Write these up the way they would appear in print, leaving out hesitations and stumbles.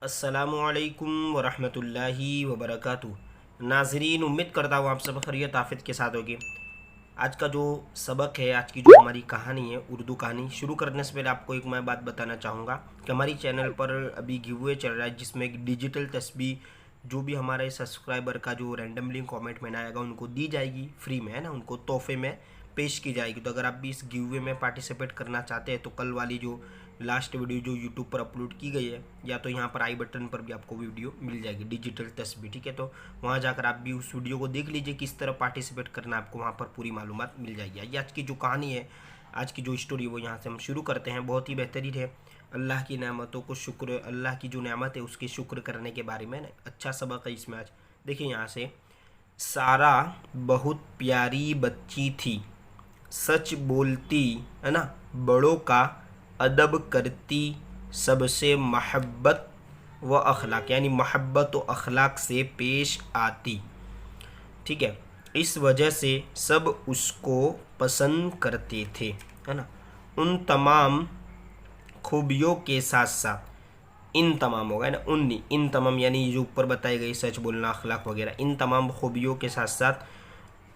अस्सलामुअलैकुम वरहमतुल्लाहि वबरकातुहू। नाजरीन, उम्मीद करता हूँ आप सब खैरियत आफियत के साथ होगी। आज का जो सबक है, आज की जो हमारी कहानी है, उर्दू कहानी, शुरू करने से पहले आपको एक मैं बात बताना चाहूँगा कि हमारी चैनल पर अभी गिव अवे चल रहा है, जिसमें एक डिजिटल तस्बीह जो भी हमारे सब्सक्राइबर का जो रैंडमली कमेंट में आएगा उनको दी जाएगी फ्री में, है ना, उनको तोहफे में पेश की जाएगी। तो अगर आप भी इस गिव अवे में पार्टिसिपेट करना चाहते हैं तो कल वाली जो लास्ट वीडियो जो यूट्यूब पर अपलोड की गई है, या तो यहाँ पर आई बटन पर भी आपको वीडियो मिल जाएगी डिजिटल तस्वीर, ठीक है। तो वहाँ जाकर आप भी उस वीडियो को देख लीजिए, किस तरह पार्टिसिपेट करना, आपको वहाँ पर पूरी मालूमात मिल जाएगी। ये आज की जो कहानी है, आज की जो स्टोरी है, वो यहाँ से हम शुरू करते हैं। बहुत ही बेहतरीन है। अल्लाह की नेमतों को शुक्र, अल्लाह की जो नेमत है उसके शुक्र करने के बारे में ना अच्छा सबक है इसमें। आज देखिए यहाँ से, सारा बहुत प्यारी बच्ची थी, सच बोलती, है ना, बड़ों का अदब करती, सबसे महब्बत व अखलाक, यानी महब्बत व अखलाक से पेश आती, ठीक है। इस वजह से सब उसको पसंद करते थे, है ना। उन तमाम खूबियों के साथ साथ, इन तमाम होगा ना, उन नहीं, इन तमाम यानी जो ऊपर बताई गई सच बोलना, अखलाक वगैरह, इन तमाम खूबियों के साथ साथ,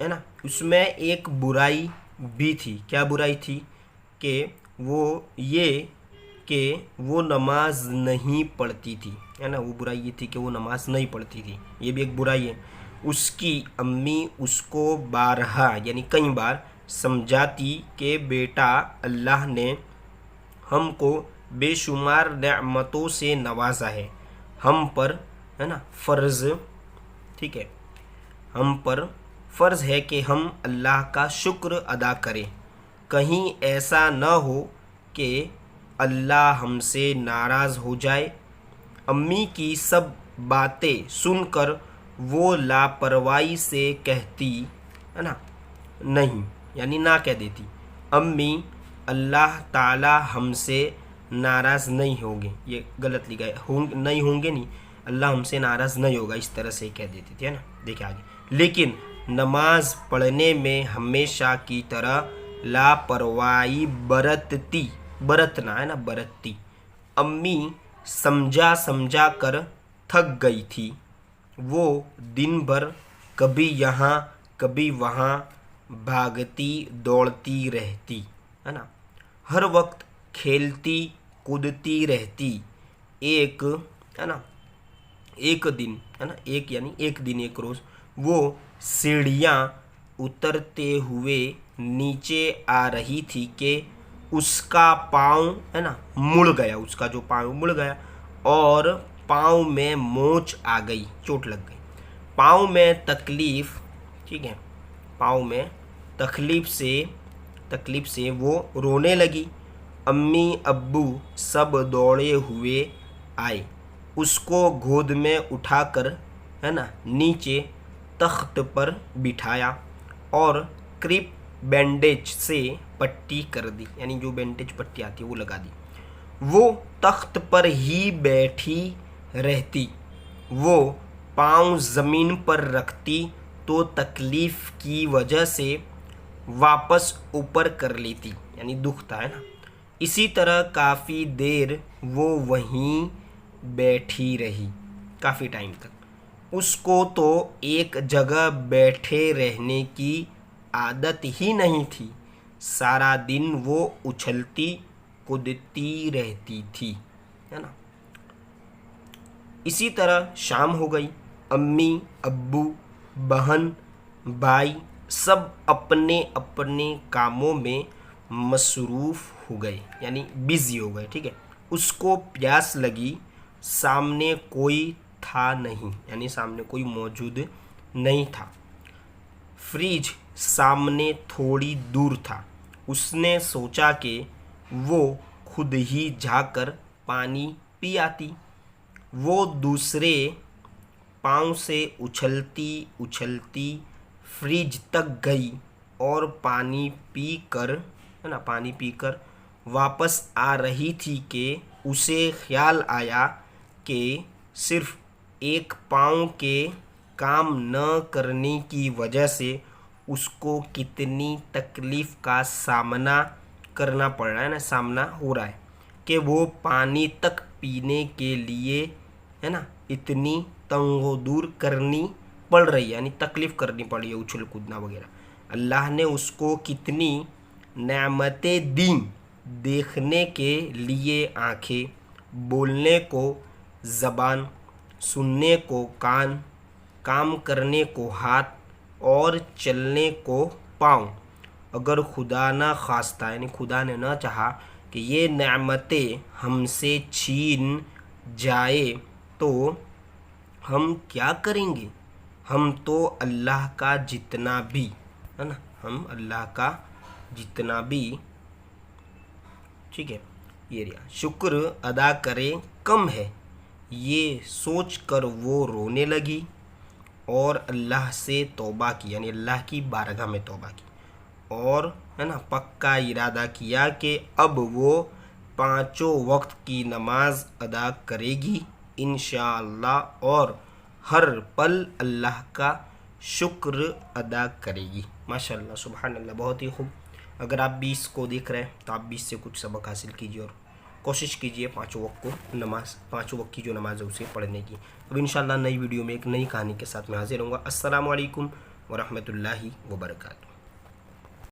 है ना, उसमें एक बुराई भी थी। क्या बुराई थी? कि वो ये कि वो नमाज नहीं पढ़ती थी, है ना। वो बुराई ये थी कि वो नमाज नहीं पढ़ती थी, ये भी एक बुराई है। उसकी अम्मी उसको बारहा यानी कई बार समझाती कि बेटा, अल्लाह ने हमको बेशुमार नेमतों से नवाजा है, हम पर, है ना, फ़र्ज़, ठीक है, हम पर फ़र्ज़ है कि हम अल्लाह का शुक्र अदा करें। कहीं ऐसा न हो कि अल्लाह हमसे नाराज़ हो जाए। अम्मी की सब बातें सुनकर वो लापरवाही से कहती, है ना, नहीं, यानी ना कह देती। अम्मी, अल्लाह ताला हमसे नाराज़ नहीं होंगे, ये गलत लिखा है, नहीं होंगे नहीं, अल्लाह हमसे नाराज़ नहीं होगा, इस तरह से कह देती थी, है ना। देखिए आगे, लेकिन नमाज पढ़ने में हमेशा की तरह लापरवाही बरतती, बरतना, है ना, बरतती। अम्मी समझा समझा कर थक गई थी। वो दिन भर कभी यहाँ कभी वहाँ भागती दौड़ती रहती, है ना, हर वक्त खेलती कूदती रहती। एक, है ना, एक दिन, है ना, एक यानी एक दिन, एक रोज़ वो सीढ़ियाँ उतरते हुए नीचे आ रही थी कि उसका पाँव, है ना, मुड़ गया, उसका जो पाँव मुड़ गया और पाँव में मोच आ गई, चोट लग गई। पाँव में तकलीफ़, ठीक है, पाँव में तकलीफ़ से वो रोने लगी। अम्मी अब्बू सब दौड़े हुए आए, उसको गोद में उठाकर, है ना, नीचे तख्त पर बिठाया और क्रिप बैंडेज से पट्टी कर दी, यानी जो बैंडेज पट्टी आती है वो लगा दी। वो तख्त पर ही बैठी रहती। वो पाँव ज़मीन पर रखती तो तकलीफ़ की वजह से वापस ऊपर कर लेती, यानी दुखता है ना। इसी तरह काफ़ी देर वो वहीं बैठी रही, काफ़ी टाइम तक। उसको तो एक जगह बैठे रहने की आदत ही नहीं थी। सारा दिन वो उछलती कूदती रहती थी, है ना। इसी तरह शाम हो गई। अम्मी अब्बू बहन भाई सब अपने अपने कामों में मसरूफ़ हो गए, यानी बिज़ी हो गए, ठीक है। उसको प्यास लगी, सामने कोई था नहीं, यानी सामने कोई मौजूद नहीं था। फ्रिज सामने थोड़ी दूर था। उसने सोचा कि वो खुद ही जाकर पानी पी आती। वो दूसरे पाँव से उछलती उछलती फ्रिज तक गई और पानी पीकर, है ना, पानी पीकर वापस आ रही थी कि उसे ख्याल आया कि सिर्फ एक पाँव के काम न करने की वजह से उसको कितनी तकलीफ़ का सामना करना पड़ रहा है ना, सामना हो रहा है, कि वो पानी तक पीने के लिए है ना, इतनी तंगो दूर करनी पड़ रही है, यानी तकलीफ़ करनी पड़ी है, उछल कूदना वगैरह। अल्लाह ने उसको कितनी नेमतें दी, देखने के लिए आँखें, बोलने को ज़बान, सुनने को कान, काम करने को हाथ और चलने को पाँव। अगर खुदा ना खास्ता, यानी खुदा ने ना चाहा कि ये नेमतें हमसे छीन जाए तो हम क्या करेंगे। हम तो अल्लाह का जितना भी, है ना, हम अल्लाह का जितना भी, ठीक है, ये रिया, शुक्र अदा करें कम है, ये सोच कर वो रोने लगी और अल्लाह से तौबा की, यानी अल्लाह की बारगाह में तौबा की, और है ना पक्का इरादा किया कि अब वो 5 वक्त की नमाज अदा करेगी इंशाअल्लाह, और हर पल अल्लाह का शुक्र अदा करेगी। माशाअल्लाह, सुभान अल्लाह, बहुत ही खूब। अगर आप भी इसको देख रहे हैं तो आप भी इससे कुछ सबक हासिल कीजिए और कोशिश कीजिए 5 वक्त को नमाज, 5 वक्त की जो नमाज है उसे पढ़ने की। अब इंशाअल्लाह नई वीडियो में एक नई कहानी के साथ मैं हाजिर होऊंगा। अस्सलामु अलैकुम वरहमतुल्लाहि वबरकातुहू।